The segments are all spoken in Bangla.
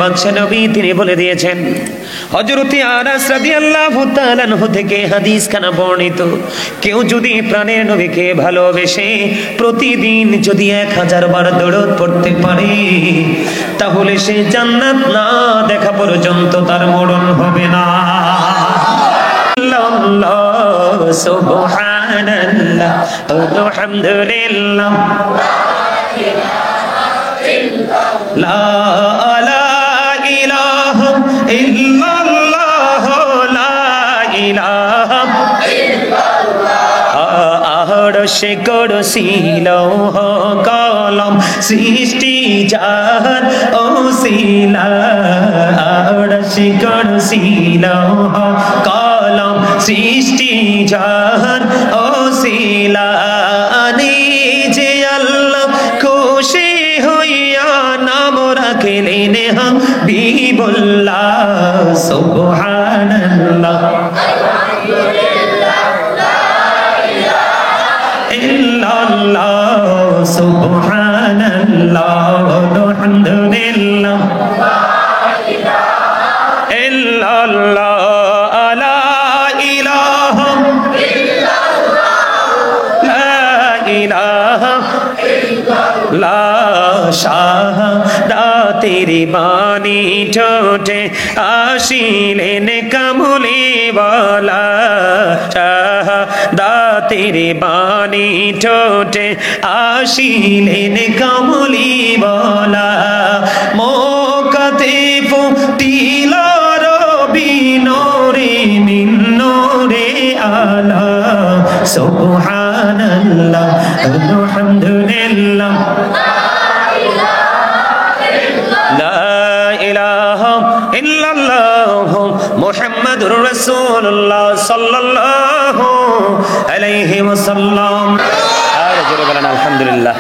বাদশা নবী তিনি বলে দিয়েছেন, হযরত আনাস রাদিয়াল্লাহু তাআলা আনহু থেকে হাদিস খানা বর্ণিত, কেউ যদি প্রাণের নবীকে ভালোবেসে প্রতিদিন যদি 1000 বার দরুদ পড়তে পারে, তাহলে সে জান্নাত না দেখা পর্যন্ত তার মরণ হবে না। আল্লাহ সুবহানাল্লাহ আলহামদুলিল্লাহ লা ইলাহা ইল্লাল্লাহ লা ইলাহা ইল্লাল্লাহ। আরশ কুরসি লৌহ কলম সৃষ্টি জাহান ওসিলা, আরশ কুরসি লৌহ কলম সৃষ্টি জাহান ওসিলা। নিজে আল্লাহ খুশি হইয়া নাম রাখলেন হাবিবুল্লাহ। সুবহানাল্লাহ আলহামদুলিল্লাহ লা ইলাহা ইল্লাল্লাহ সুবহানাল্লাহ আলহামদুলিল্লাহ লা ইলাহা ইল্লাল্লাহ লা ইলাহা ইল্লাল্লাহ লা ইলাহা লা শাহাদাতের বাণী ঠোঁটে আসিলেন কামলিওয়ালা, শাহাদাতের বাণী ঠোঁটে আসিলেন কামলিওয়ালা। মোকাতে ফুটিল রবি নূরে মিন নূরে আলা। সুবহানাল্লাহ আলহামদুলিল্লাহ লা ইলাহা ইল্লাল্লাহ মুহাম্মাদুর রাসূলুল্লাহ সাল্লাল্লাহু আলাইহি ওয়াসাল্লাম। আর জোরে বলেন আলহামদুলিল্লাহ।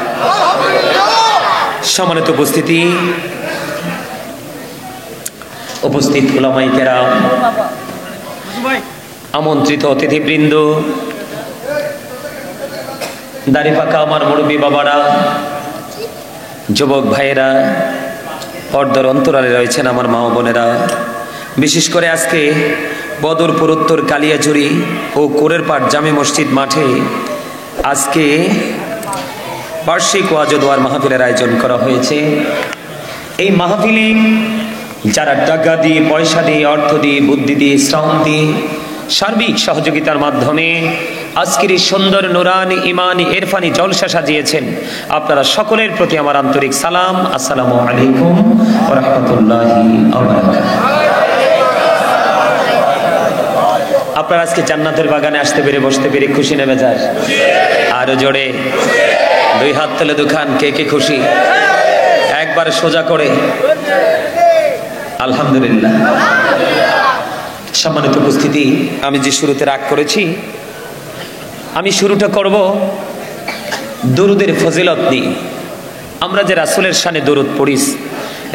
সম্মানিত উপস্থিতি, উপস্থিত উলামায়ে কেরাম, আমন্ত্রিত অতিথিবৃন্দ, দাড়ি পাকা আমার মুরব্বী বাবারা, যুবক ভাইয়েরা, পর্দার অন্তরালে রয়েছেন আমার মা ও বোনেরা, বিশেষ করে আজকে বদরপুর উত্তর কালিয়াজুড়ি ও কোরেরপাট জামে মসজিদ মাঠে আজকে বার্ষিক ওয়াজ ও দোয়ার মাহফিলের আয়োজন করা হয়েছে। এই মাহফিলে যারা টাকা দিয়ে, পয়সা দিয়ে, অর্থ দিয়ে, বুদ্ধি দিয়ে, শ্রম দিয়ে, সার্বিক সহযোগিতার মাধ্যমে আজকের এই সুন্দর নুরানি ইমানি ইরফানি জলসা সাজিয়েছেন, আপনারা সকলের প্রতি আমার আন্তরিক সালাম। আসসালামু আলাইকুম ওয়া রাহমাতুল্লাহি ওয়া বারাকাতুহু। আপনারা আজকে জান্নাতের বাগানে আসতে পেরে, বসতে পেরে খুশি না বেজার? আরো জোরে দুই হাত তুলে দুখান কে কে খুশি? একবার সোজা করে আলহামদুলিল্লাহ। সম্মানিত উপস্থিতি, আমি যে শুরুতে রাগ করেছি, আমি শুরুটা করব দুরুদের ফজিলত নিয়ে। আমরা যে রাসূলের শানে দুরুদ পড়ি,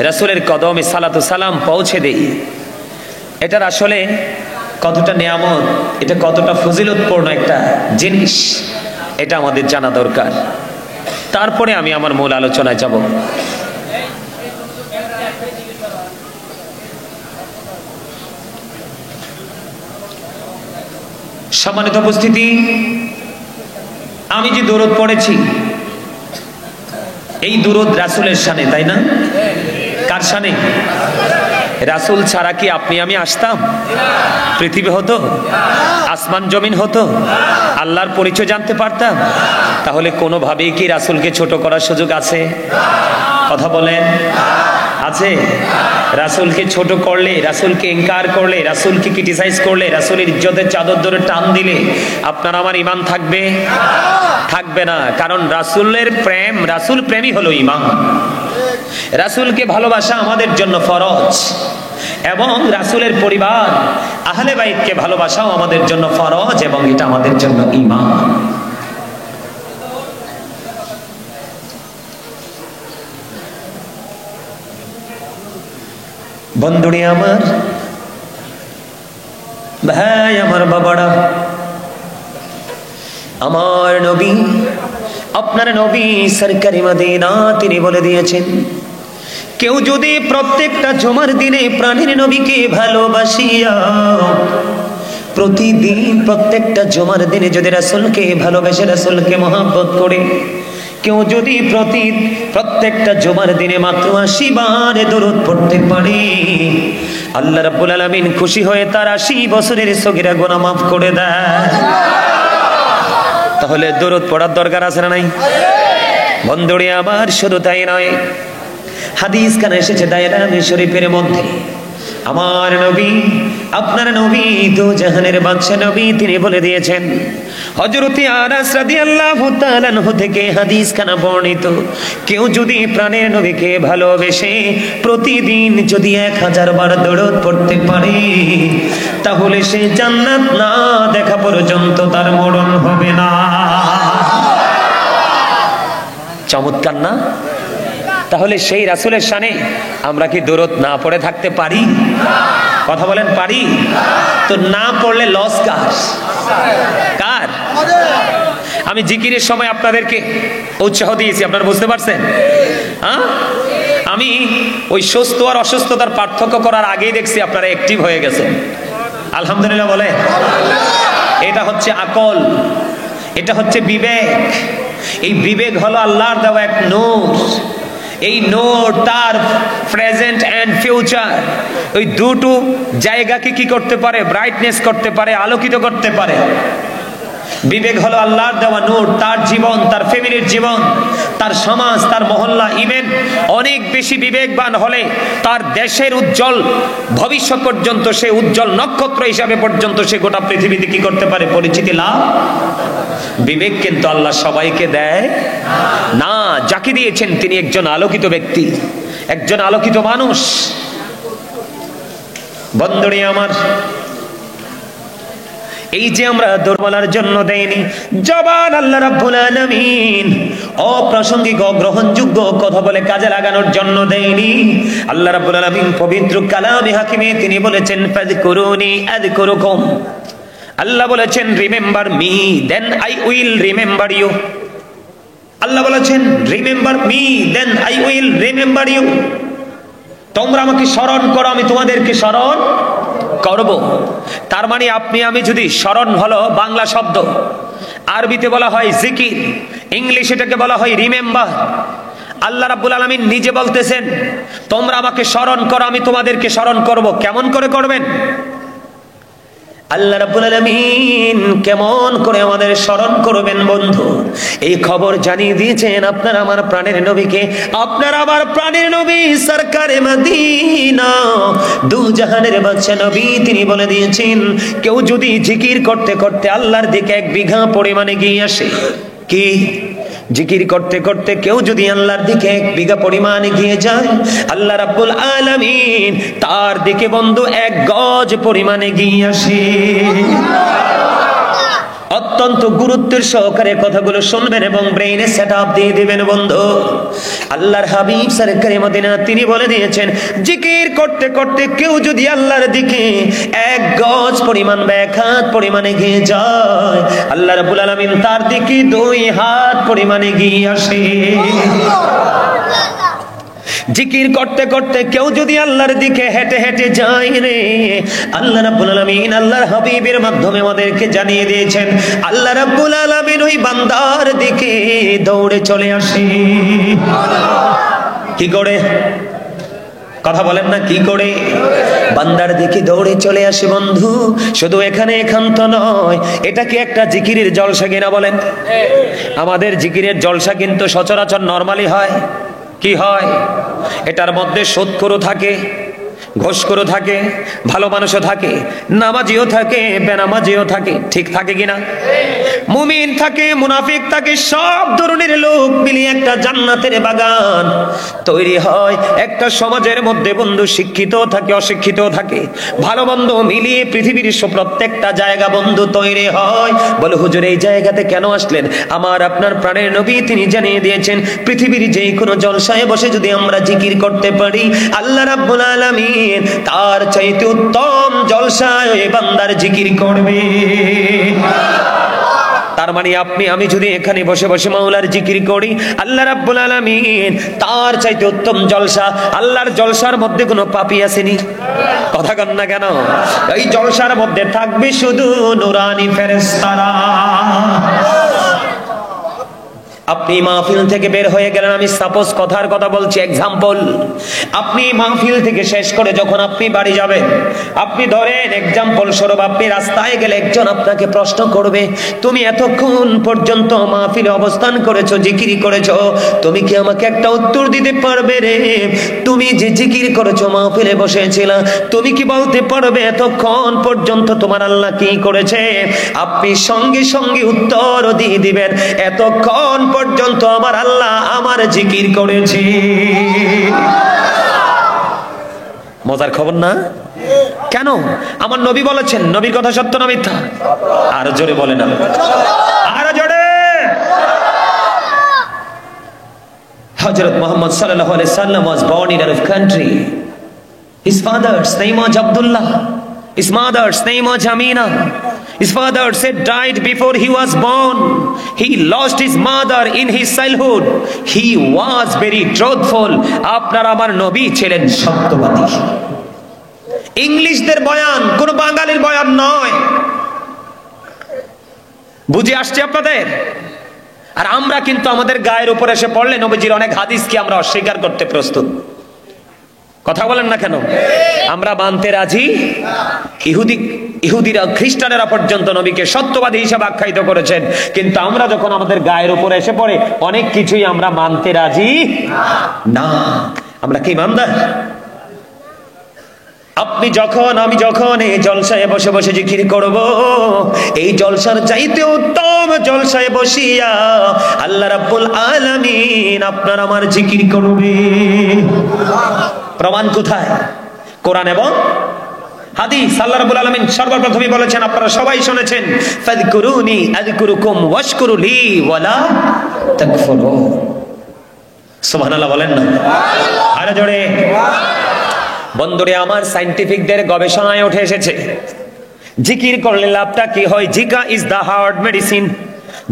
রাসূলের কদমে সালাতু সালাম পৌঁছে দেই, এটার আসলে কতটা নিয়ামত, এটা কতটা ফজিলতপূর্ণ একটা জিনিস, এটা আমাদের জানা দরকার। তারপরে আমি আমার মূল আলোচনায় যাব। সম্মানিত উপস্থিতি, আমি যে দুরূদ পড়েছি, এই দুরূদ রাসূলের শানে, তাই না? কার শানে? রাসূল ছাড়া কি আপনি আমি আসতাম? পৃথিবী হতো? আসমান জমিন হতো? আল্লাহর পরিচয় জানতে পারতাম? তাহলে কোনোভাবেই কি রাসূলকে ছোট করার সুযোগ আছে? কথা বলেন, আছে? রাসূলকে ছোট করলে, রাসূলকে ইনকার করলে, রাসূলকে ক্রিটিসাইজ করলে, রাসূলের ইজ্জতের চাদর ধরে টান দিলে আপনার আমার ঈমান থাকবে? থাকবে না। কারণ রাসূলের প্রেম, রাসূল প্রেমই হলো ঈমান। রাসূলকে ভালোবাসা আমাদের জন্য ফরজ, এবং রাসূলের পরিবার আহলে বাইতকে ভালোবাসাও আমাদের জন্য ফরজ, এবং এটা আমাদের জন্য ঈমান। বন্ধুরে আমার, ভাই আমার, বাবারা, আমার নবী, আপনার নবী সরকারি মদিনা, তিনি বলে দিয়েছেন, কেউ যদি প্রত্যেকটা জুমার দিনে প্রাণের নবীকে ভালোবাসিয়া প্রতিদিন প্রত্যেকটা জুমার দিনে যদি রাসূলকে ভালোবেসে রাসূলকে মহব্বত করে কেউ যদি প্রত্যেকটা জুমার দিনে মাত্র 80 বার দরুদ পড়তে পারে, আল্লাহ রাব্বুল আলামিন খুশি হয়ে তার 80 বছরের সগীরা গুনাহ মাফ করে দেয়। তাহলে দরুদ পড়ার দরকার আছে না নাই? বন্ধুরে আমার, শুধু তাই নয়, হাদিস কানে এসেছে দায়রামে শরীফের মধ্যে, আমার নবী, আপনার নবী, দু জাহানের বাদশা নবী, তিনি বলে দিয়েছেন, হযরতে আনাস রাদিয়াল্লাহু তাআলা আনহু থেকে হাদিস খানা বর্ণিত, কেউ যদি প্রাণের নবীকে ভালোবেসে প্রতিদিন যদি 1000 বার দরুদ পড়তে পারে, তাহলে সে জান্নাত না দেখা পর্যন্ত তার মরণ হবে না। চমৎকার না? তাহলে সেই রাসূলের শানে আমরা কি দরুদ না পড়ে থাকতে পারি? কথা বলেন, পারি? তো না পড়লে লস কার? আমি জিকিরের সময় আপনাদেরকে উৎসাহ দিয়েছি, আপনারা বুঝতে পারছেন? হ্যাঁ, আমি ওই সুস্থ আর অসুস্থতার পার্থক্য করার আগেই দেখছি আপনারা অ্যাক্টিভ হয়ে গেছেন। আলহামদুলিল্লাহ বলে। এটা হচ্ছে আকল, এটা হচ্ছে বিবেক। এই বিবেক হলো আল্লাহর দেওয়া এক নূর। এই নূর তার প্রেজেন্ট এন্ড ফিউচার, ওই দুটো জায়গাকে কি করতে পারে? ব্রাইটনেস করতে পারে, আলোকিত করতে পারে। বিবেক হলো আল্লাহর দেওয়া নূর। তার জীবন, তার ফ্যামিলির জীবন, তার সমাজ, তার মহল্লা, ইভেন অনেক বেশি বিবেকবান হলে তার দেশের উজ্জ্বল ভবিষ্যৎ পর্যন্ত, সে উজ্জ্বল নক্ষত্র হিসাবে পর্যন্ত সে গোটা পৃথিবীতে কি করতে পারে? পরিচিতি লাভ। বিবেক কিন্তু আল্লাহ সবাইকে দেয় না। যাকে দিয়েছেন তিনি একজন আলোকিত ব্যক্তি, একজন আলোকিত মানুষ। বন্ধুরে আমার, এই যে আমরা দুর্বলার জন্য দেয়নি জবান, আল্লাহ রাব্বুল আলামিন অপ্রাসঙ্গিক অগ্রহণযোগ্য কথা বলে কাজে লাগানোর জন্য দেয়নি। আল্লাহ রাব্বুল আলামিন পবিত্র কালামে হাকিমে তিনি বলেছেন, ফাযকুরুনি আযকুরুকুম। আল্লাহ বলেছেন, remember me then I will remember you. আল্লাহ বলেছেন, remember me then I will remember you. তোমরা আমাকে স্মরণ করো, আমি তোমাদেরকে স্মরণ করব। তার মানে আপনি আমি যদি, স্মরণ হলো বাংলা শব্দ, আরবিতে বলা হয় জিকির, ইংলিশে এটাকে বলা হয় রিমেম্বার। আল্লাহ রাব্বুল আলামিন নিজে বলতেছেন, তোমরা আমাকে স্মরণ করো, আমি তোমাদেরকে স্মরণ করব। কেমন করে করবেন? আল্লাহ রাব্বুল আলামিন কেমন করে আমাদের স্মরণ করবেন বন্ধু, এই খবর জানিয়ে দিয়েছেন আপনার আমার প্রাণের নবীকে। আপনার আমার প্রাণের নবী সরকারে মদিনা, দু জাহানের বাদশা নবী, তিনি বলে দিয়েছেন, কেউ যদি জিকির করতে করতে আল্লাহর দিকে 1 বিঘা পরিমাণে গিয়ে আসে, কি জিকির করতে করতে কেউ যদি আল্লাহর দিকে 1 বিঘা পরিমাণে গিয়ে যায়, আল্লাহ রাব্বুল আলামিন তার দিকে বন্ধু 1 গজ পরিমাণে গিয়ে আসে। অত্যন্ত গুরুত্বের সহকারে কথাগুলো শুনবেন এবং ব্রেইনে সেটআপ দিয়ে দিবেন বন্ধু। আল্লাহর হাবিব সরকারে মদিনা তিনি বলে দিয়েছেন, জিকির করতে করতে কেউ যদি আল্লাহর দিকে 1 গজ পরিমাণ বা 1 হাত পরিমাণে গিয়ে যায়, আল্লাহ রাব্বুল আলামিন তার দিকে 2 হাত পরিমাণে গিয়ে আসে। জিকির করতে করতে কেউ যদি আল্লাহর দিকে হেঁটে হেঁটে যায় রে, আল্লাহ রাব্বুল আলামিন আল্লাহর হাবিবের মাধ্যমে আমাদেরকে জানিয়ে দিয়েছেন, আল্লাহ রাব্বুল আলামিন ওই বান্দার দিকে দৌড়ে চলে আসে। কি করে? কথা বলেন না, কি করে? বান্দার দিকে দৌড়ে চলে আসে বন্ধু। শুধু এখানে একান্ত নয়, এটা কি একটা জিকিরের জলসা কিনা বলেন? আমাদের জিকিরের জলসা কিন্তু সচরাচর নরমালি হয়। কি হয়? এটার মধ্যে সুদখোরও থাকে, ঘুষখোরও থাকে, ভালো মানুষও থাকে, নামাজিও থাকে, বেনামাজিও থাকে। ঠিক থাকে কিনা? মুমিন থাকে, মুনাফিক থাকে, সব ধরনের লোক মিলিয়ে একটা জান্নাতের বাগান তৈরি হয়। একটা সমাজের মধ্যে বন্ধু শিক্ষিত থাকে, অশিক্ষিত থাকে, ভালো মন্দ মিলিয়ে পৃথিবীর প্রত্যেকটা জায়গা বন্ধু তৈরি হয়। বলে হুজুর এই জায়গাতে কেন আসলেন? আমার আপনার প্রাণের নবী তিনি জানিয়ে দিয়েছেন, পৃথিবীর যে কোনো জলসায় বসে যদি আমরা জিকির করতে পারি, আল্লাহ রাব্বুল আলামিন তার চাইতে উত্তম জলসায় ওই বান্দার জিকির করবে। তার মানে আপনি আমি যদি এখানে বসে বসে মাওলার জিকির করি, আল্লাহ রাব্বুল আলামিন তার চাইতে উত্তম জলসা, আল্লাহর জলসার মধ্যে কোনো পাপী আসেনি? কথা কন না কেন? এই জলসার মধ্যে থাকবে শুধু নূরানি ফেরেশতারা। আপনি মাহফিল থেকে বের হয়ে গেলেন, আমি সাপোজ কথার কথা বলছি, এক্সাম্পল, আপনি মাহফিল থেকে শেষ করে যখন আপনি বাড়ি যাবেন, আপনি ধরেন এক্সাম্পল স্বরূপ আপনি রাস্তায় গেলে একজন আপনাকে প্রশ্ন করবে, তুমি এতক্ষণ পর্যন্ত মাহফিলে অবস্থান করেছো, জিকির করেছো, তুমি কি আমাকে একটা উত্তর দিতে পারবে রে? তুমি যে জিকির করেছো, মাহফিলে বসেছিলা, তুমি কি বলতে পারবে এতক্ষণ পর্যন্ত তোমার আল্লাহ কি করেছে? আপনি সঙ্গে সঙ্গে উত্তর দিয়ে দিবেন, এতক্ষণ পর্যন্ত আমার আল্লাহ আমার জিকির করেছে। মজার খবর না? কেন? আমার নবী বলেছেন, নবীর কথা সত্য না মিথ্যা? আর জোরে বলে না, আর জোরে। হযরত মুহাম্মদ সাল্লাল্লাহু আলাইহি সাল্লাম was born in Arab country. His father's name was Abdullah. His mother's name was Amina. His father said died before he was born. He lost his mother in his childhood. He was very truthful. আপনার আমার নবী ছিলেন সত্যবাদী। ইংলিশদের বয়ান কোন বাঙালির বয়ান নয়। বুঝে আসছে আপনাদের? আর আমরা কিন্তু আমাদের গায়ের উপর এসে পড়লে নবীজির অনেক হাদিসকে আমরা অস্বীকার করতে প্রস্তুত। কথা বলেন না কেন? আমরা মানতে রাজি। ইহুদিরা খ্রিস্টানেরা পর্যন্ত নবীকে সত্যবাদী হিসেবে আখ্যায়িত করেছেন, কিন্তু আমরা যখন আমাদের গায়ের উপর এসে পড়ে অনেক কিছুই আমরা মানতে রাজি না। আমরা কি ইমানদার? আপনি যখন আমি যখন এই জলসায় বসে বসে জিকির করব, এই জলসার চাইতে উত্তম জলসায় বসিয়া আল্লাহ রাব্বুল আলামিন আপনার আমার জিকির করবে। প্রমাণ কোথায়? কোরআন এবং হাদিস। আল্লাহ রাব্বুল আলামিন সর্বপ্রথমই বলেছেন, আপনারা সবাই শুনেছেন, ফাযকুরুনি আযকুরুকুম ওয়াশকুরু লি ওয়ালা তাকফুরুন। সুবহানাল্লাহ বলেন না? আরে জোরে। বন্ধুরে আমার, সায়েন্টিফিকদের গবেষণায় উঠে এসেছে, জিকির করলে লাভটা কি হয়? জিকা ইজ দা হার্ট মেডিসিন।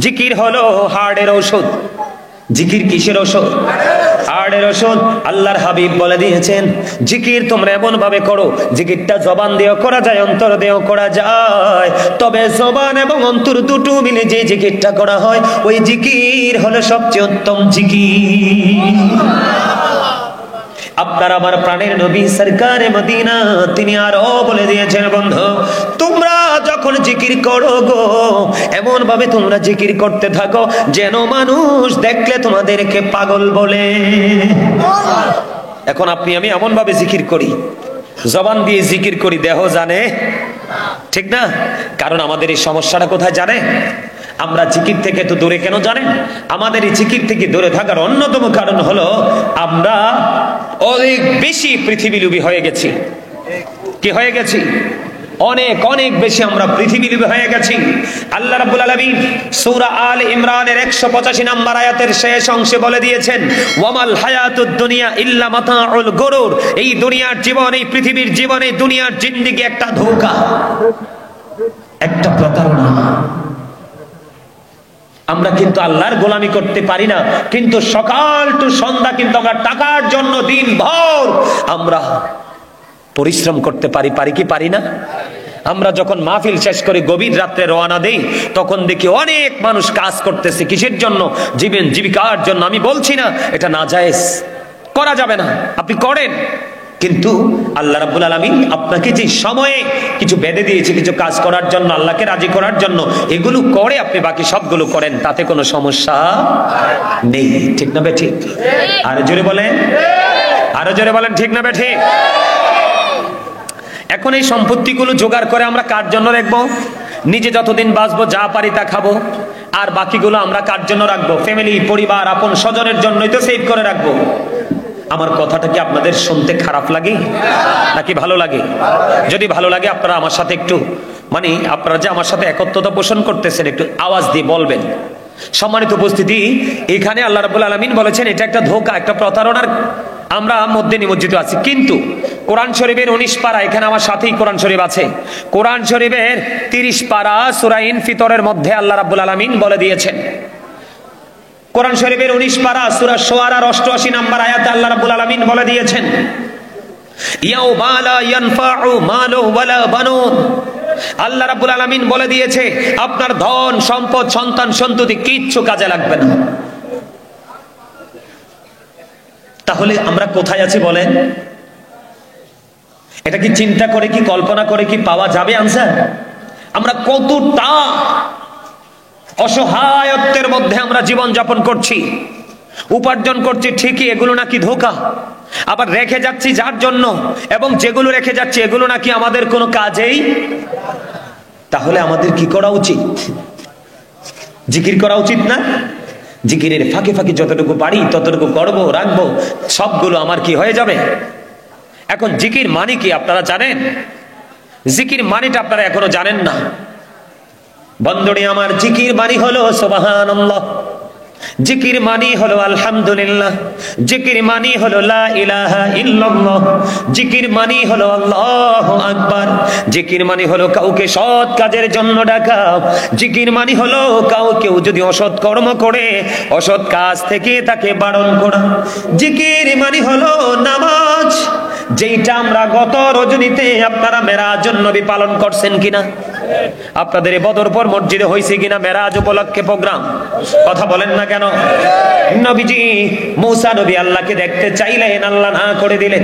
জিকির হলো হার্টের ঔষধ। জিকির কিসের ঔষধ? হার্টের ঔষধ। আল্লাহর হাবিব বলে দিয়েছেন, জিকির তোমরা এমন ভাবে করো, জিকিরটা জবান দিয়েও করা যায়, অন্তর দিয়েও করা যায়, তবে জবান এবং অন্তর দুটো মিলে যে জিকিরটা করা হয়, ওই জিকির হলো সবচেয়ে উত্তম জিকির। আপনার আমার প্রাণের নবী সরকারে মদিনা তিনি আরো বলে দিয়েছেন, বন্ধু তোমরা যখন জিকির করো গো, এমন ভাবে তোমরা জিকির করতে থাকো যেন মানুষ দেখলে তোমাদেরকে পাগল বলে। এখন আপনি আমি এমন ভাবে জিকির করি, জবান দিয়ে জিকির করি, দেহ জানে, ঠিক না? কারণ আমাদের এই সমস্যাটা কোথায় জানে? আমরা জিকির থেকে তো দূরে কেন জানেন? আমাদের এই জিকির থেকে দূরে থাকার অন্যতম কারণ হলো আমরা অনেক বেশি পৃথিবীলোভী হয়ে গেছি। কি হয়ে গেছি? অনেক অনেক বেশি আমরা পৃথিবীলোভী হয়ে গেছি। আল্লাহ রাব্বুল আলামিন সূরা আলে ইমরানের 185 নম্বর আয়াতের শেষ অংশে বলে দিয়েছেন, ওয়ামাল হায়াতুদ দুনিয়া ইল্লা মাতাউল গুরুর। এই দুনিয়ার জীবন, এই পৃথিবীর জীবন, এই দুনিয়ার জিন্দেগি একটা ধোঁকা, একটা প্রতারণা। আমরা কিন্তু আল্লাহর গোলামি করতে পারি না, কিন্তু সকাল টু সন্ধ্যা কিন্তু আমরা টাকার জন্য দিন ভর আমরা পরিশ্রম করতে পারি। পারি কি পারি না? আমরা যখন মাহফিল শেষ করে গভীর রাত্রে রওনা দেই, তখন দেখি অনেক মানুষ কাজ করতেছে। কিসের জন্য? জীবন জীবিকার জন্য। আমি বলছি না এটা নাজায়েজ, করা যাবে না, আপনি করেন, কিন্তু আল্লাহ রাব্বুল আলামিন আপনাকে যে সময়ে কিছু বেঁধে দিয়েছে কিছু কাজ করার জন্য, আল্লাহকে রাজি করার জন্য, এগুলো করে আপনি বাকি সবগুলো করেন, তাতে কোনো সমস্যা নেই। ঠিক না বে ঠিক? আরো জোরে বলেন, আরো জোরে বলেন, ঠিক না বে ঠিক? এখন এই সম্পত্তিগুলো জোগাড় করে আমরা কার জন্য রাখবো? নিজে যতদিন বাঁচবো যা পারি তা খাবো, আর বাকিগুলো আমরা কার জন্য রাখবো? ফ্যামিলি, পরিবার, আপন স্বজনের জন্যই তো সেভ করে রাখবো। আমার কথাটা কি আপনাদের শুনতে খারাপ লাগে নাকি ভালো লাগে? যদি ভালো লাগে আপনারা আমার সাথে একটু, মানে আপনারা যে আমার সাথে একত্রতা পোষণ করতেছেন, একটু আওয়াজ দিয়ে বলবেন। সম্মানিত উপস্থিতি, এখানে আল্লাহ রাব্বুল আলামিন বলেছেন এটা একটা ধোঁকা, একটা প্রতারণার আমরা মধ্যে নিমজ্জিত আছি, কিন্তু কোরআন শরীফের 19 পারা, এখানে আমার সাথেই কোরআন শরীফ আছে, কোরআন শরীফের 30 পারা সূরা ইনফিতরের মধ্যে আল্লাহ রাব্বুল আলামিন বলে দিয়েছেন, কোরআন শরীফের 19 পারা সূরা শুআরার 88 নম্বর আয়াতে আল্লাহ রাব্বুল আলামিন বলে দিয়েছেন, ইয়াউমা লা ইয়ানফাউ মালু ওয়ালা বানুন। আল্লাহ রাব্বুল আলামিন বলে দিয়েছে আপনার ধন সম্পদ সন্তান সন্ততি কিচ্ছু কাজে লাগবে না। তাহলে আমরা কোথায় আছি বলেন? এটা কি চিন্তা করে কি কল্পনা করে কি পাওয়া যাবে আনসার? আমরা কতটা অসহায়ত্বের মধ্যে আমরা জীবন যাপন করছি, উপার্জন করছি ঠিকই, এগুলো নাকি ধোঁকা, আবার রেখে যাচ্ছি যার জন্য, এবং যেগুলো রেখে যাচ্ছি এগুলো নাকি আমাদের কোনো কাজেই। তাহলে আমাদের কি করা উচিত? জিকির করা উচিত না? জিকিরের ফাঁকে ফাঁকে যতটুকু পারি ততটুকু করবো, রাখবো, সবগুলো আমার কি হয়ে যাবে। এখন জিকির মানে কি আপনারা জানেন? জিকির মানেটা আপনারা এখনো জানেন না। বন্ধুরে আমার, জিকির মানি হলো সুবহানাল্লাহ, জিকির মানি হলো আলহামদুলিল্লাহ, জিকির মানি হলো লা ইলাহা ইল্লাল্লাহ, জিকির মানি হলো আল্লাহু আকবার, জিকির মানি হলো কাউকে সৎ কাজের জন্য ডাকা, জিকির মানি হলো কাউকে যদি অসৎ কর্ম করে অসৎ কাজ থেকে তাকে বারণ করা, জিকির মানি হলো নামাজ, যেটা আমরা গত রজনীতে আপনারা মেরাজুন নবী পালন করছেন কিনা? আপনাদের বদরপুর মসজিদে হয়েছে কিনা মেরাজ উপলক্ষে প্রোগ্রাম? কথা বলেন না কেন? নবীজি মূসা নবী আল্লাহকে দেখতে চাইলেন, আল্লাহ না করে দিলেন,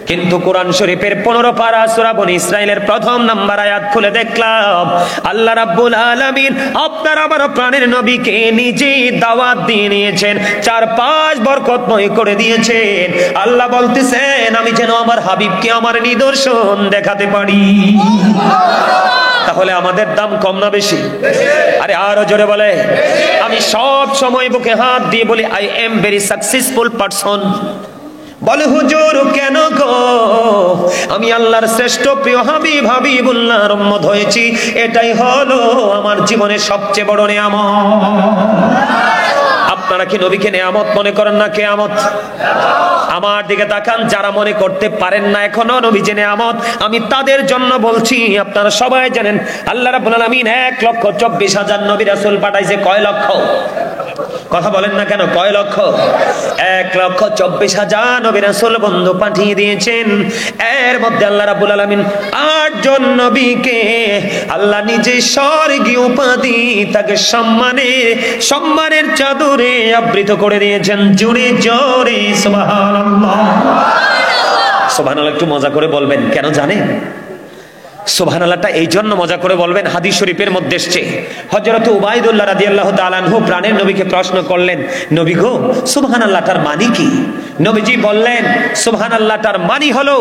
কিন্তু কোরআন শরীফের 15 পারা সূরা বনী ইসরাইলের 1 নম্বর আয়াত খুলে দেখলাম আল্লাহ রাব্বুল আলামিন আপনার আমার প্রাণের নবীকে নিজে দাওয়াত দিয়ে নিয়েছেন, 4-5 বরকতময় করে দিয়েছেন। আল্লাহ বলতেছেন আমি যেন আমার হাবিবকে আমার নিদর্শন দেখাতে পারি। তাহলে আমাদের দাম কম না বেশি? আরে আরো জোরে বলে। আমি সব সময় বুকে হাত দিয়ে বলি I am very successful person. বলে হুজুর কেন গো? আমি আল্লাহর শ্রেষ্ঠ প্রিয় হাবিবুল্লাহর উম্মত হয়েছি, এটাই হলো আমার জীবনের সবচেয়ে বড় নিয়ামত। আপনারা কি নবীকে নিয়ামত মনে করেন না কিয়ামত? আমার দিকে তাকান, যারা মনে করতে পারেন না এখনো নবী যে নিয়ামত, আমি তাদের জন্য বলছি। আপনারা সবাই জানেন আল্লাহ রাব্বুল আলামিন 1,24,000 নবী রাসূল পাঠাইছে। কয় লক্ষ? কথা বলেন না কেন? কয় লক্ষ? 1,24,000 নবী রাসূল বন্ধু পাঠিয়ে দিয়েছেন। এর মধ্যে আল্লাহ রাব্বুল আলামিন 8 জন নবীকে আল্লাহ নিজে স্বর্গীয় উপাধি তাকে সম্মানের চাদরে আবৃত করে দিয়েছেন। জোরে জোরে সুবহানাল্লাহ। সুবহানাল্লাহ একটু মজা করে বলবেন, কেন জানেন? সুবহানাল্লাহটা এই জন্য মজা করে বলবেন, হাদিস শরীফের মধ্যে এসেছে হযরত উবাইদুল্লাহ রাদিয়াল্লাহু তাআলা আনহু প্রাণের নবীকে প্রশ্ন করলেন, নবী গো সুবহানাল্লাহটার মানে কি? নবীজি বললেন সুবহানাল্লাহটার মানে হলো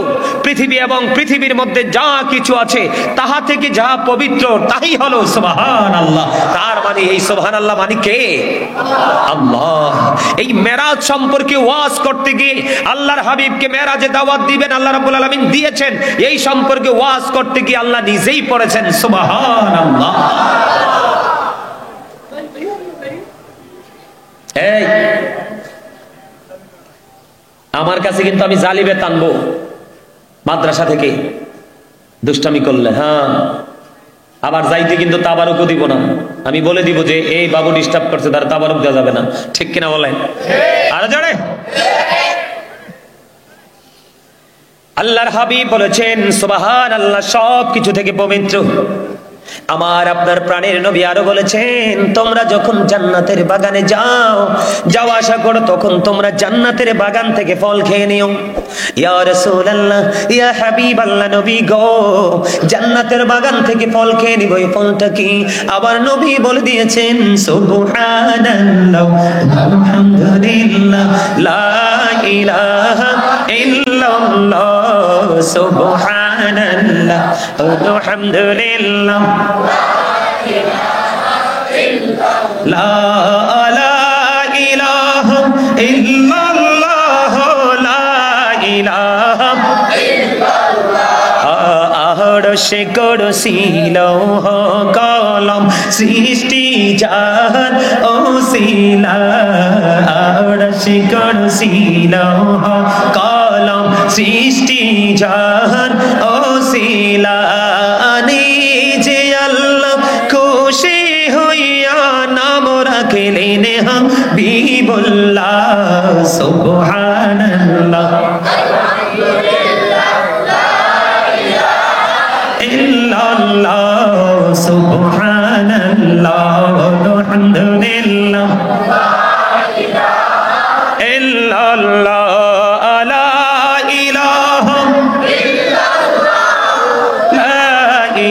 পৃথিবী এবং পৃথিবীর মধ্যে যা কিছু আছে তাহা থেকে যা পবিত্র তাই হলো সুবহানাল্লাহ। তার মানে এই সুবহানাল্লাহ মানে কে? আল্লাহ। এই মেরাজ সম্পর্কে ওয়াজ করতে গিয়ে আল্লাহর হাবিবকে মেরাজে দাওয়াত দিবেন আল্লাহ রাব্বুল আলামিন দিয়েছেন, এই সম্পর্কে ওয়াজ করতে গিয়ে আল্লাহ নিজেই পড়েছেন সুবহানাল্লাহ। এই আমার কাছে কিন্তু আমি জালিবে টানবো মাদ্রাসা থেকে দুষ্টামি করলে, হ্যাঁ, আবার যাইতে কিন্তু তাবারুকও দিব না। আমি বলে দিব যে এই বাবু ডিস্টার্ব করছে, তার তাবারুক দেওয়া যাবে না। ঠিক কিনা বলেন? আরে জানে আল্লাহর হাবিব বলেছেন সুবহানাল্লাহ সব কিছু থেকে পবিত্র। আমার আপনার প্রাণের নবী আরো বলেছেন তোমরা যখন জান্নাতের বাগানে যাও আসা করো, তখন তোমরা জান্নাতের বাগান থেকে ফল খেয়ে নিও। ইয়া রাসূলুল্লাহ, ইয়া হাবিবাল্লাহ, নবী গো জান্নাতের বাগান থেকে ফল খেয়ে নিব, এই ফলটা কি? আবার নবী বলে দিয়েছেন সুবহানাল্লাহ আলহামদুলিল্লাহ লা ইলাহা ইল্লাল্লাহ সুবহানাল্লাহ আলহামদুলিল্লাহ লা ইলাহা ইল্লাল্লাহ লা ইলাহা ইল্লাল্লাহ আরশ কুরসি লৌহ কলম সৃষ্টি জাহান ওসিলা আরশ কুরসি লৌহ কলম সৃষ্টি জাহান ওসিলা নিজে আল্লাহ খুশি হইয়া নাম রাখলেন হাবিবুল্লাহ সুবহানাল্লাহ ইল্লাল্লাহ সুবহানাল্লাহ আলহামদুলিল্লাহ ইল্লাল্লাহ লা ইলাহা ইল্লাল্লাহ লা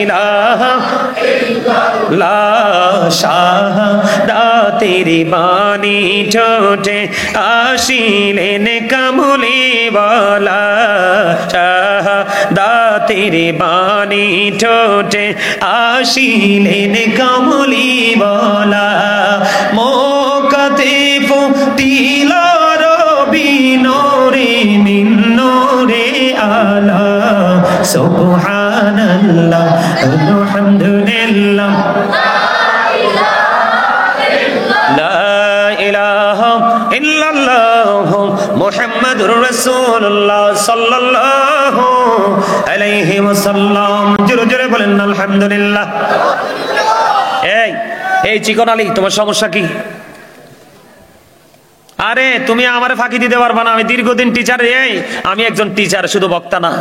ইলাহা ইল্লাল্লাহ শাহাদাতের বাণী ঠোঁটে আসিলেন কামলিওয়ালা শাহাদাতের বাণী ঠোঁটে আসিলেন কামলিওয়ালা মোকাতে ফুটিল রবি নূরে মিন নূরে আলা সুবহানাল্লাহ আলহামদুলিল্লাহ লা ইলাহা ইল্লাল্লাহ মুহাম্মাদুর রাসূলুল্লাহ সাল্লাল্লাহু আলাইহি ওয়াসাল্লাম জোরে জোরে বলেন আলহামদুলিল্লাহ। এই চিকন আলী, তোমার সমস্যা কি? আরে তুমি আমারে ফাঁকি দিতে পারবা না, আমি দীর্ঘদিন টিচার। আমি একজন টিচার, শুধু বক্তা না।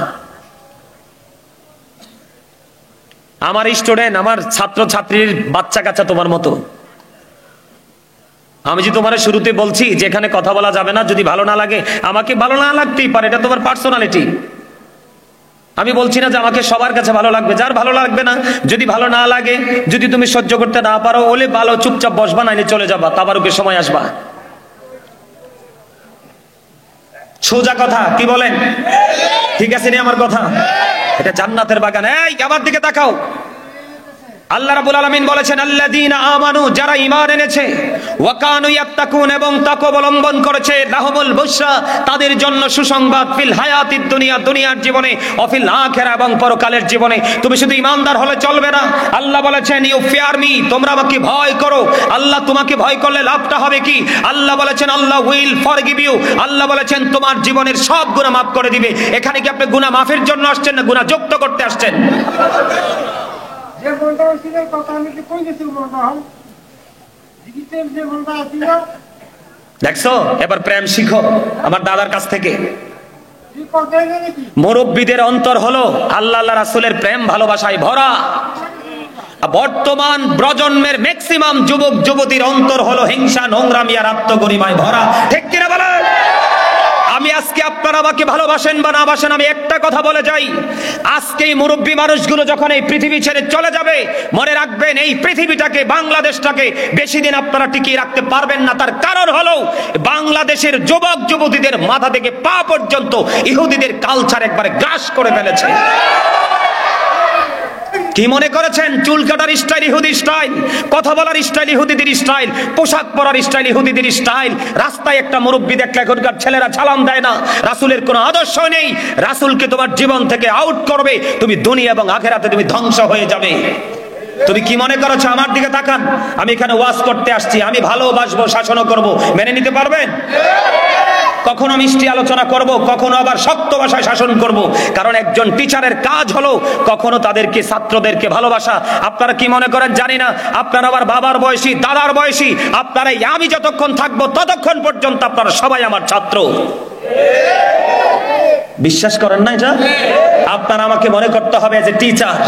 আমার স্টুডেন্ট, আমার ছাত্র ছাত্রীর বাচ্চা কাচ্চা তোমার মতো। আমি যে তোমার শুরুতে বলছি যেখানে কথা বলা যাবে না, যদি ভালো না লাগে, আমাকে ভালো না লাগতেই পারে, এটা তোমার পার্সোনালিটি। আমি বলছি না যে আমাকে সবার কাছে ভালো লাগবে, যার ভালো লাগবে না, যদি ভালো না লাগে, যদি তুমি সহ্য করতে না পারো, ওলে ভালো চুপচাপ বসবা, নাইলে চলে যাবা, তাবারুকের সময় আসবা। সোজা কথা, কি বলেন? ঠিক আছে নি আমার কথা? এটা জান্নাতের বাগান। এই আমার দিকে তাকাও। আল্লাহ রাব্বুল আলামিন বলেছেন আল্লাযীনা আমানু, যারা ঈমান এনেছে, ওয়া কানু ইয়াত্তাকুন, এবং তাকওয়া অবলম্বন করেছে, লাহুমুল বুশরা, তাদের জন্য সুসংবাদ, ফিল হায়াতিদ দুনিয়া, দুনিয়ার জীবনে, ও ফিল আখিরা, এবং পরকালের জীবনে। তুমি শুধু ঈমানদার হলে চলবে না। আল্লাহ বলেছেন ইউ ফিয়ার মি, তোমরা আমাকে ভয় করো। আল্লাহ তোমাকে ভয় করলে লাভটা হবে কি? আল্লাহ বলেছেন আল্লাহ উইল ফরগিভ ইউ, আল্লাহ বলেছেন তোমার জীবনের সব গুনাহ মাফ করে দিবে। এখানে কি আপনি গুনাহ মাফের জন্য আসছেন না গুনাহ যুক্ত করতে আসছেন? দেখছো, এবার প্রেম শিখো আমার দাদার কাছ থেকে। মুরব্বীদের অন্তর হলো আল্লাহ আল্লাহ রাসূলের প্রেম ভালোবাসায় ভরা। বর্তমান প্রজন্মের ম্যাক্সিমাম যুবক যুবতীর অন্তর হলো হিংসা, নোংরামি আর আত্মগরিমায় ভরা। ঠিক কিনা বলেন? আমি আজকে আপনারা আমাকে ভালোবাসেন বা না বাসেন, আমি একটা কথা বলে যাই, আজকে এই মুরব্বী মানুষগুলো যখন এই পৃথিবী ছেড়ে চলে যাবে, মনে রাখবেন এই পৃথিবীটাকে, বাংলাদেশটাকে বেশি দিন আপনারা টিকিয়ে রাখতে পারবেন না। তার কারণ হলো বাংলাদেশের যুবক যুবতীদের মাথা থেকে পা পর্যন্ত ইহুদিদের কালচার একবারে গ্রাস করে ফেলেছে। কি মনে করেছেন চুল কাটার স্টাইল ইহুদি স্টাইল, কথা বলার স্টাইল ইহুদিদের স্টাইল, পোশাক পরার স্টাইল ইহুদিদের স্টাইল? রাস্তায় একটা মুরব্বি দেখলে এখনকার ছেলেরা সালাম দেয় না। রাসূলের কোনো আদর্শ নেই। রাসূলকে তোমার জীবন থেকে আউট করবে, তুমি দুনিয়া এবং আখিরাতে তুমি ধ্বংস হয়ে যাবে। তুমি কি মনে করেছো? আমার দিকে তাকান, আমি এখানে ওয়াজ করতে আসছি, আমি ভালোবাসবো, শাসনও করব, মেনে নিতে পারবেন? কখনো মিষ্টি আলোচনা করব, কখনো আবার শক্ত ভাষায় শাসন করব, কারণ একজন টিচারের কাজ হলো কখনো তাদেরকে, ছাত্রদেরকে ভালোবাসা। আপনারা কি মনে করেন জানি না, আপনারা আবার বাবার বয়সী, দাদার বয়সী, আপনারা আমি যতক্ষণ থাকবো ততক্ষণ পর্যন্ত আপনারা সবাই আমার ছাত্র। বিশ্বাস করেন না এটা? আপনারা আমাকে মনে করতে হবে এজ এ টিচার,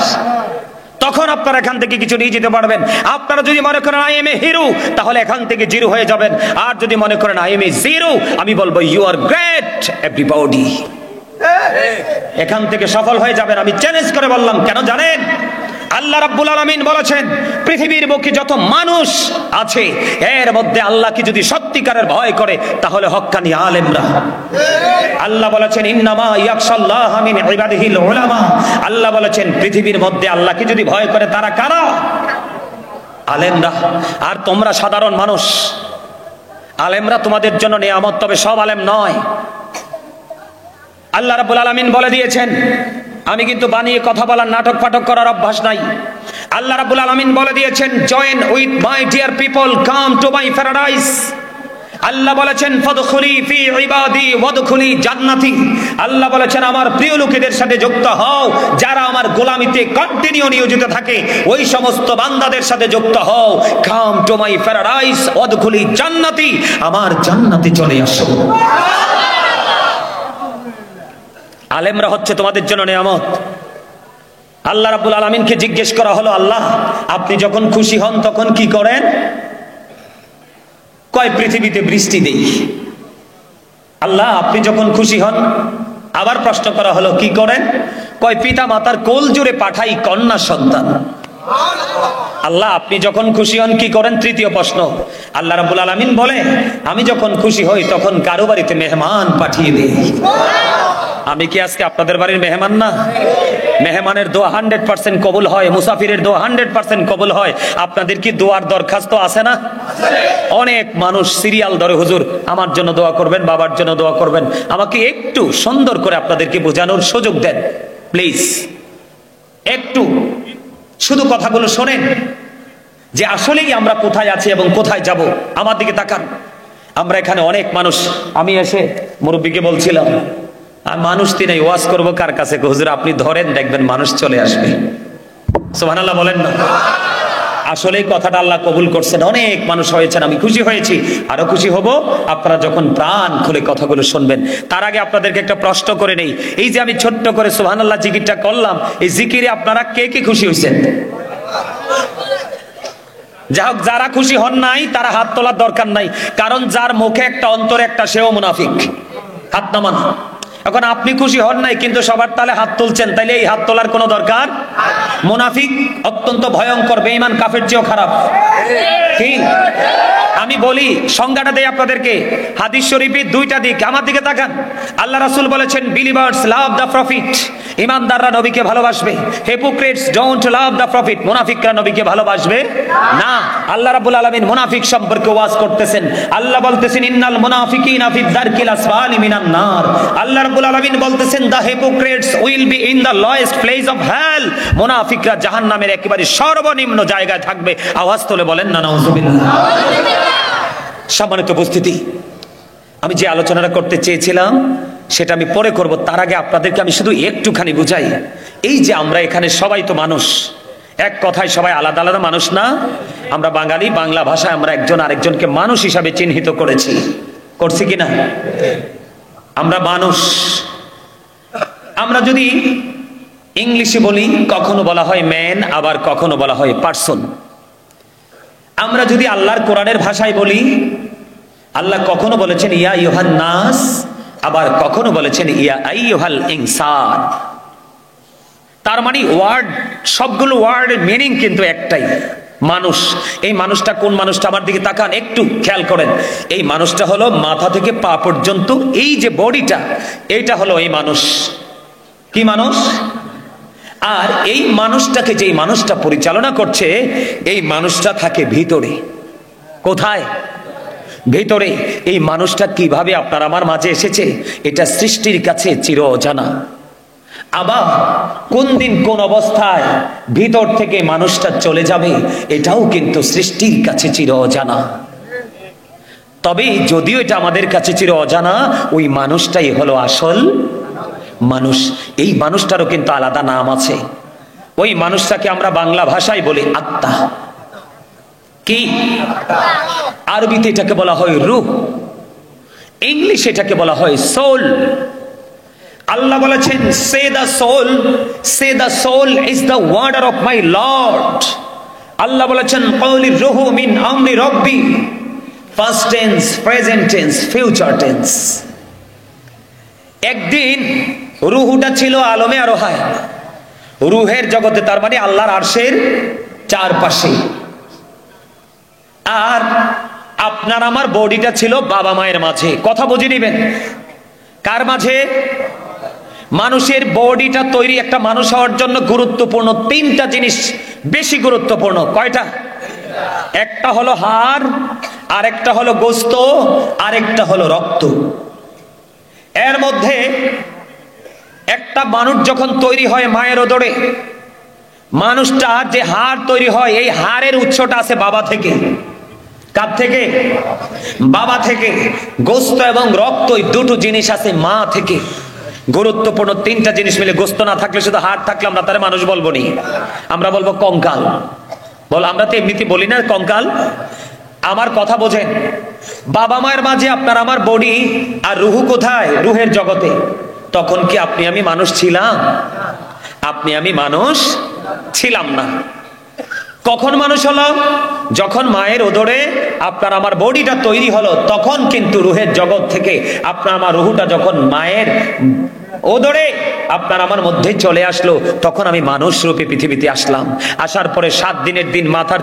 তখন আপনারা এখান থেকে কিছু নিয়ে যেতে পারবেন। আপনারা যদি মনে করেন আই এম এ হিরো, তাহলে এখান থেকে জিরো হয়ে যাবেন। আর যদি মনে করেন আই এম এ জিরো, আমি বলবো ইউ আর গ্রেট এভরিবডি, এখান থেকে সফল হয়ে যাবেন। আমি চ্যালেঞ্জ করে বললাম, কেন জানেন? আল্লাহ রাব্বুল আলামিন বলেছেন পৃথিবীর বুকে যত মানুষ আছে, এর মধ্যে আল্লাহকে যদি সত্যিকারের ভয় করে তাহলে হক্কানি আলেমরা। আল্লাহ বলেছেন ইন্নামা ইয়াখশাল্লাহ মিন ইবাদিহিল উলামা, আল্লাহ বলেছেন পৃথিবীর মধ্যে আল্লাহকে যদি ভয় করে তারা কারা? আলেমরা। আর তোমরা সাধারণ মানুষ। আলেমরা তোমাদের জন্য নিয়ামত, তবে সব আলেম নয়। আল্লাহ রাব্বুল আলামিন বলে দিয়েছেন আমি কিন্তু বানিয়ে কথা বলার, নাটক ফাটক করার অভ্যাস নাই। আল্লাহ রাব্বুল আলামিন বলে দিয়েছেন, join with my dear people, come to my paradise. আল্লাহ বলেছেন, ফাদখুলি ফি ইবাদি ওয়াদখুলি জান্নাতি। আল্লাহ বলেছেন, আমার প্রিয় লোকেদের সাথে যুক্ত হও, যারা আমার গোলামিতে কন্টিনিউ নিয়োজিত থাকে, ওই সমস্ত বান্দাদের সাথে যুক্ত হও। কাম টু মাই প্যারাডাইস ওয়াদখুলি জান্নাতি, আমার জান্নাতে চলে আসো। আলেমরা হচ্ছে তোমাদের জন্য নিয়ামত। আল্লাহ রাব্বুল আলামিনকে জিজ্ঞেস করা হলো, আল্লাহ আপনি যখন খুশি হন তখন কি করেন? কয় পৃথিবীতে বৃষ্টি দেই। আল্লাহ আপনি যখন খুশি হন। আবার প্রশ্ন করা হলো, কি করেন? কয় পিতা মাতার কোল জুড়ে পাঠাই কন্যা সন্তান। আল্লাহ আপনি যখন খুশি হন কি করেন? তৃতীয় প্রশ্ন। আল্লাহ রাব্বুল আলামিন বলে, আমি যখন খুশি হই তখন কারো বাড়িতে মেহমান পাঠিয়ে দেই। আমি কি আজকে আপনাদের বাড়ির মেহমান না? মেহমানের দোয়া 100% কবুল হয়, মুসাফিরের দোয়া 100% কবুল হয়। আপনাদের কি দোয়ার দরখাস্ত আছে না? অনেক মানুষ সিরিয়াল ধরে, হুজুর আমার জন্য দোয়া করবেন, বাবার জন্য দোয়া করবেন। আমাকে একটু সুন্দর করে আপনাদেরকে বোঝানোর সুযোগ দেন প্লিজ। একটু শুধু কথাগুলো শোনেন যে আসলেই আমরা কোথায় আছি এবং কোথায় যাব। আমার দিকে তাকান। আমরা এখানে অনেক মানুষ। আমি এসে মুরব্বীকে বলছিলাম, মানুষ তিনি ওয়াজ করবো কার কাছে? হুজুর আপনি ধরেন, দেখবেন মানুষ চলে আসবে। সুবহানাল্লাহ বলেন না? আসলে কথাটা আল্লাহ কবুল করছেন, অনেক মানুষ হয়েছেন। আমি খুশি হয়েছি, আরো খুশি হব আপনারা যখন প্রাণ খুলে কথাগুলো শুনবেন। তার আগে আপনাদেরকে একটা প্রশ্ন করে নেই। এই যে আমি ছোট্ট করে সুবহানাল্লাহ জিকিরটা করলাম, এই জিকিরে আপনারা কে কে খুশি হয়েছেন? যাই হোক, যারা খুশি হন নাই তারা হাত তোলার দরকার নাই, কারণ যার মুখে একটা অন্তরে একটা সেও মুনাফিক। হাত নামান। এখন আপনি খুশি হন নাই কিন্তু সবার তালে হাত তুলছেন, তাইলে এই হাত তোলার কোনো দরকার? মুনাফিক অত্যন্ত ভয়ঙ্কর, বেঈমান কাফের চেয়েও খারাপ। কি আমি বলি, সংজ্ঞাটা দেই আপনাদেরকে। হাদিস শরীফে দুইটা দিক, আমার দিকে তাকান। আল্লাহ রাসূল বলেছেন, বিলিভার্স লাভ দ্য প্রফিট, ইমানদাররা নবীকে ভালোবাসবে। Hypocrites don't love the profit, মুনাফিকরা নবীকে ভালোবাসবে না। আল্লাহ রাব্বুল আলামিন মুনাফিক সম্পর্কে ওয়াজ করতেছেন। আল্লাহ বলতেছেন, ইন্নাল মুনাফিকিনা ফি দারকিল আসফালি মিনান নার। আল্লাহ রাব্বুল আলামিন বলতেছেন, the hypocrites will be in the lowest place of hell. মুনাফিকরা জাহান্নামের একেবারে সর্বনিম্ন জায়গায় থাকবে। আওয়াজ তুলে বলেন না নাউযুবিল্লাহ। সম্মানিত উপস্থিতি, আমি যে আলোচনাটা করতে চেয়েছিলাম সেটা আমি পরে করব। তার আগে আপনাদেরকে আমি শুধু একটুখানি বুঝাই। এই যে আমরা এখানে সবাই তো মানুষ, এক কথায় সবাই আলাদা আলাদা মানুষ না? আমরা বাঙালি, বাংলা ভাষায় আমরা একজন আরেকজনকে মানুষ হিসাবে চিহ্নিত করেছি, করছি কিনা? আমরা মানুষ। আমরা যদি ইংলিশে বলি, কখনো বলা হয় ম্যান, আবার কখনো বলা হয় পারসন। আমরা যদি আল্লাহর কোরআনের ভাষায় বলি, আল্লাহ কখনো বলেছেন ইয়া আইয়ুহান নাস, আবার কখনো বলেছেন ইয়া আইয়ুহাল ইনসান। তার মানে ওয়ার্ড, সবগুলো ওয়ার্ডের মিনিং কিন্তু একটাই, মানুষ। এই মানুষটা কোন মানুষটা? আমার দিকে তাকান, একটু খেয়াল করেন। এই মানুষটা হলো মাথা থেকে পা পর্যন্ত, এই যে বডিটা, এইটা হলো এই মানুষ। কি মানুষ? আর এই মানুষটাকে যেই মানুষটা পরিচালনা করছে, এই মানুষটা থাকে ভিতরে। কোথায়? ভিতরে। এই মানুষটা কিভাবে আপনার আমার মাঝে এসেছে, এটা সৃষ্টির কাছে চির অজানা। আবার কোন দিন কোন অবস্থায় ভিতর থেকে মানুষটা চলে যাবে, এটাও কিন্তু সৃষ্টির কাছে চির অজানা। তবে যদিও এটা আমাদের কাছে চির অজানা, ওই মানুষটাই হলো আসল মানুষ। এই মানুষটারও কিন্তু আলাদা নাম আছে। ওই মানুষটাকে আমরা বাংলা ভাষায় বলি আত্মা। কি? আরবিতে এটাকে বলা হয় রূহ, ইংলিশে এটাকে বলা হয় সোল। আল্লাহ বলেছেন, say the soul is the order of my Lord. আল্লাহ বলেছেন, ক্বাউলির রূহু মিন আমরি রব্বি, first tense, present tense, future tense. একদিন রুহুটা ছিল আলমে আরোহায়, রুহের জগতে, তার মানে আল্লাহর আরশের চারপাশে। আর আপনার আমার বডিটা ছিল বাবা মায়ের মাঝে। কথা বুঝে নিবেন, কার মাঝে? মানুষের বডিটা তৈরি একটা মানুষ হওয়ার জন্য গুরুত্বপূর্ণ তিনটা জিনিস বেশি গুরুত্বপূর্ণ। কয়টা? একটা হলো হাড়, আরেকটা হলো গোস্ত, আরেকটা হলো রক্ত। এর মধ্যে একটা মানুষ যখন তৈরি হয় মায়ের উদরে, মানুষটা যে হাড় তৈরি হয়, এই হাড়ের উৎসটা আছে বাবা থেকে। কার থেকে? বাবা থেকে। গোস্ত এবং রক্ত, এই দুটো জিনিস আছে মা থেকে। গুরুত্বপূর্ণ তিনটা জিনিস মিলে, গোস্ত না থাকলে শুধু হাড় থাকলে আমরা তারে মানুষ বলবো নি, আমরা বলবো কঙ্কাল। বল, আমরা তো এমনিতে বলি না কঙ্কাল। আমার কথা বোঝেন, বাবা মায়ের মাঝে আপনার আমার বডি আর রুহু কোথায়? রুহের জগতে। তখন কি আপনি আমি মানুষ ছিলাম? আপনি আমি মানুষ ছিলাম না। কখন মানুষ হলো? যখন মায়ের উদরে আপনার আমার বডিটা তৈরি হলো, তখন কিন্তু রুহের জগৎ থেকে আপনার আমার রুহুটা যখন মায়ের উদরে আপনার আমার মধ্যে চলে আসলো, তখন আমি মানুষ রূপে পৃথিবীতে আসলাম। আসার পরে 7 দিনের দিন মাথার